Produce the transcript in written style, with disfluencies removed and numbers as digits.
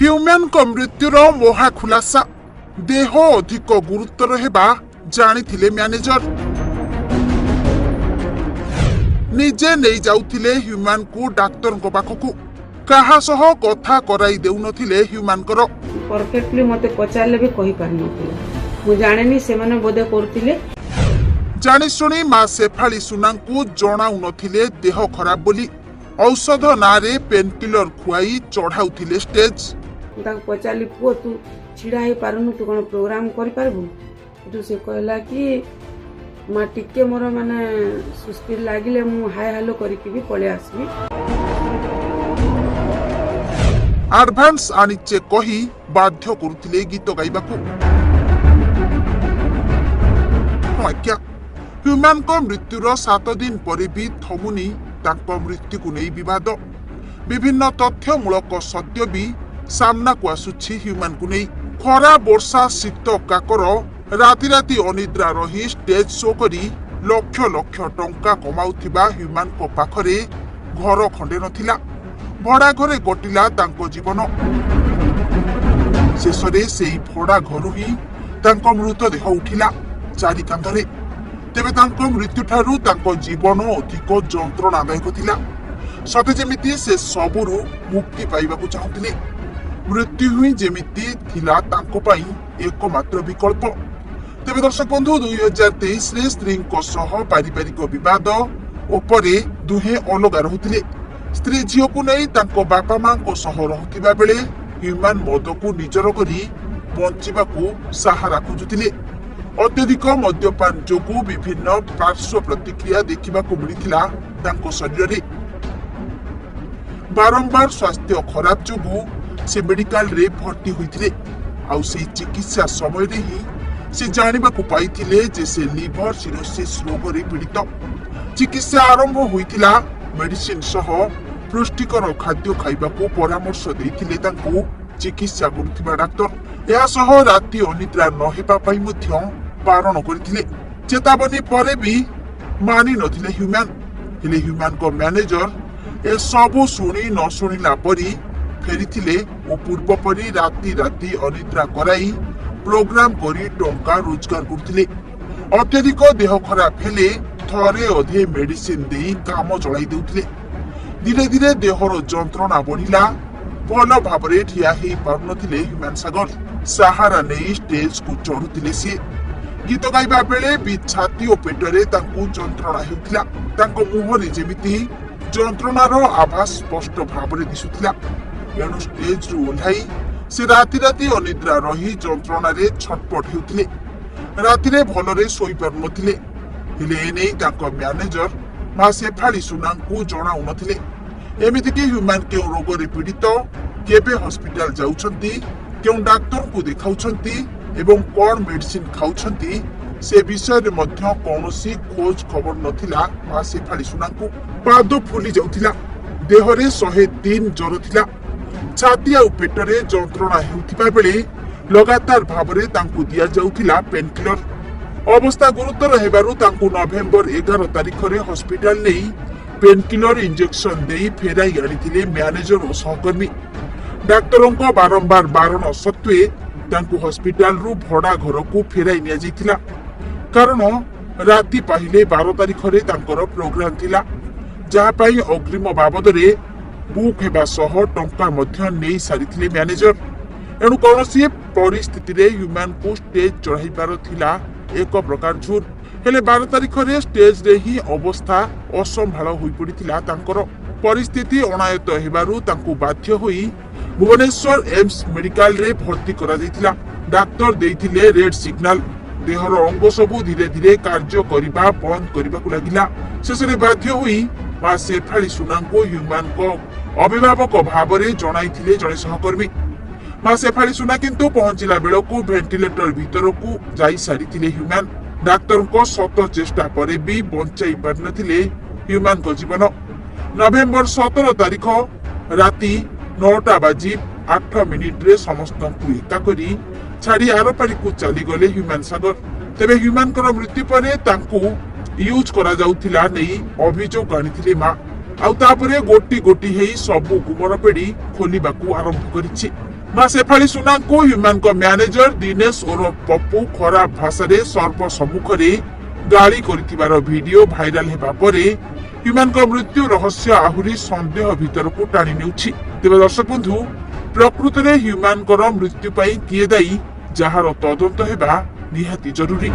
Human को मृत्युर महा खुलासा देह अधिक गुरुतर हेबा जानिथिले मैनेजर निजे नहीं जाउथिले ह्यूमन को डाक्टर को पाखकु कहा सह कथा कराई देउनथिले ह्यूमन कर परफेक्टली मते पचारले भी कहि पार नथिले मु जानेनी से माने बोधे करथिले जानि सुनी मा सेफाली सुनांकु जणाउ नथिले देह खराब बोली औषध नारे पेन किलर खुआई चढ़ाउथिले स्टेज ताक पचारली पुओ तू छिड़ा हे पारुनु तू कोन प्रोग्राम करि पारबु तू से कहला कि मा टिके मोर माने सुस्ती लागिले मु हाय हालो करिकि भी पळे आसबी एडवांस आनिचे कही बाध्य करुथिले गीत गाइबाकू क्या ह्यूमन को मृत्युर 7 दिन पर भी थमुनी तांको मृत्यु को नहीं विवाद विभिन्न तथ्यमूलक सत्य भी सामना को आसुछि ह्यूमन को नहीं खरा वर्षा शीत काकर राति राति अनिद्रा रही स्टेज शो करी लक्ष लक्ष टंका कमाउथिबा ह्यूमन को पाखरे घर खंडे नथिला भड़ा घरे कटिला तांको जीवन शेषरे सेई भड़ा घरु ही तांको मृतदेह उठिला चारि कांधरे तेबे तांको मृत्यु ठारू तांको जीवन अधिक जंत्रणादायक थिला सते जेमिति से सबुरु मुक्ति पाइबाकू चाहुथिले मृत्यु हुई जेमिति थिला तांको पाई एकमात्र विकल्प तेबे दर्शक बंधु 2023 रे स्त्री को सह पारिवारिक विवाद उपरे दुहे अलगा रहुथिले स्त्री झियो को नहीं तांको बापा मां को सह रहुथिबा बेले ह्यूमन मद को निजर करी बंचिबाकू सहारा खोजुथिले अत्यधिक मद्यपान जोगु विभिन्न पार्श्व प्रतिक्रिया देखा मिलता शरीर में बारंबार स्वास्थ्य खराब जोगु से मेडिकल रे भर्ती होइथिले आउ से चिकित्सा समय रे ही से जानिबा को पाइथिले जे से लिवर सिरोसिस रोग रे पीड़ित चिकित्सा आरंभ होइथिला मेडिसिन सह पुष्टिकर खाद्य खाइबा को परामर्श देथिले तांको चिकित्सा करुथिबा डाक्टर या सह राति अनिद्रा न हेबा पई मध्य बारण करथिले चेतावनी परे भी मानि नथिले ह्यूमन हेले ह्यूमन को मैनेजर ए सबु सुनी न सुनिला परी फेरिथिले ओ पूर्व परी राति राति अनिद्रा कराई प्रोग्राम करी टंका रोजगार करथिले अत्यधिक देह खराब हेले थरे अधे मेडिसिन देई काम चलाई देउथिले धीरे धीरे देहर जंत्रणा बढ़िला भल भाबरे ठिया हेई पारुनथिले ह्यूमन सागर सहारा नहीं स्टेज को चढ़ुथिले से गीत गाइबा बेले भी छाती और पेटरे तांकु जंत्रणा हेउथिला तांको मुहरे जेमिति जंत्रणार आभास स्पष्ट भाबरे दिसुथिला एणु स्टेज रु ओल्हाई से राति राति अनिद्रा रही जंत्रणा रे छटपट हेउथिले राति रे भलरे सोई पारुनथिले हेले एनै तांको मैनेजर मा सेफाली सुनांकु जणाउ नथिले एमिति कि ह्यूमन के रोग रे पीड़ित केबे हॉस्पिटल जाउछंती केउ डाक्टर को देखाउछंती एवं कौन मेडिसिन खाउछंती से विषय रे मध्य कोनोसी खोज खबर नथिला मा सेफाली सुनांकु पाद फुली जाउथिला देहरे 103 ज्वर थिला छाती आ पेटरे जंत्रणा हेउथिबा बेले लगातार भाबरे तांकु दिया जाउथिला पेन किलर अवस्था गुरुतर हेबारु तांकु नवेम्बर 11 तारिख रे हॉस्पिटल नै पेन किलर इंजेक्शन देई फेराई आनिथिले मैनेजर और सहकर्मी डाक्टरों को बारंबार बारण सत्वे तांकु हॉस्पिटल रु भड़ा घर को फेराई निया जाइथिला कारण राति पाहिले 12 तारिख रे तांकर प्रोग्राम थिला जहा पई अग्रिम बाबद रे बुक हेबा सह टंका मध्य नेई सारिथिले मैनेजर एणु कोनोसी परिस्थिति रे ह्यूमन को स्टेज चढ़ाइबार थिला एक प्रकार झूर हेले 12 तारिख रे स्टेज रे ही अवस्था असंभाळ होई पड़िथिला तांकर परिस्थिति अनायत हेबारु तांकु बाध्य होई भुवनेश्वर एम्स मेडिकल रे भर्ती करा दैथिला डाक्टर देइथिले रेड सिग्नल देहर अंग सबु धीरे धीरे कार्य करिबा बंद करिबा को लागिला शेषरे बाध्य होई मा सेफाली सुनांको ह्यूमन को अभिभावक भाबरे जणाइथिले जणे सहकर्मी मा सेफाली सुना किंतु पहुंचिला बेलको वेंटिलेटर भीतर को जाई सारिथिले ह्यूमन डाक्टर को शत चेष्टा परे भी बंचाई पारनथिले ह्यूमन को जीवन नवेम्बर 17 तारिख राति 9:08 रे समस्त एका करी छाड़ी आरपारी को चली गले ह्यूमन सागर तेबे ह्यूमन कर मृत्यु परे तांकु यूज करा जाउथिला नै अभियोग आनिथिले मा आउ तापरे गोटी गोटी हेई सबु गुमर पेडी खोलिबाकू आरंभ करिछि ମା ଶେଫାଳି ସୁନାଙ୍କୁ ହ୍ୟୁମାନ ମ୍ୟାନେଜର ଦିନେଶ ଓରଫ ପପୁ ଖରାପ ଭାଷାରେ ସର୍ବ ସମ୍ମୁଖରେ ଗାଳି କରିଥିବାର ଭିଡିଓ ଭାଇରାଲ ହେବା ପରେ ହ୍ୟୁମାନଙ୍କ ମୃତ୍ୟୁ ରହସ୍ୟ ଆହୁରି ସନ୍ଦେହ ଭିତରକୁ ଟାଣି ନେଉଛି। ତେବେ ଦର୍ଶକ ବନ୍ଧୁ, ପ୍ରକୃତରେ ହ୍ୟୁମାନଙ୍କର ମୃତ୍ୟୁ ପାଇଁ କିଏ ଦାୟୀ, ଯାହାର ତଦନ୍ତ ହେବା ନିହାତି ଜରୁରୀ।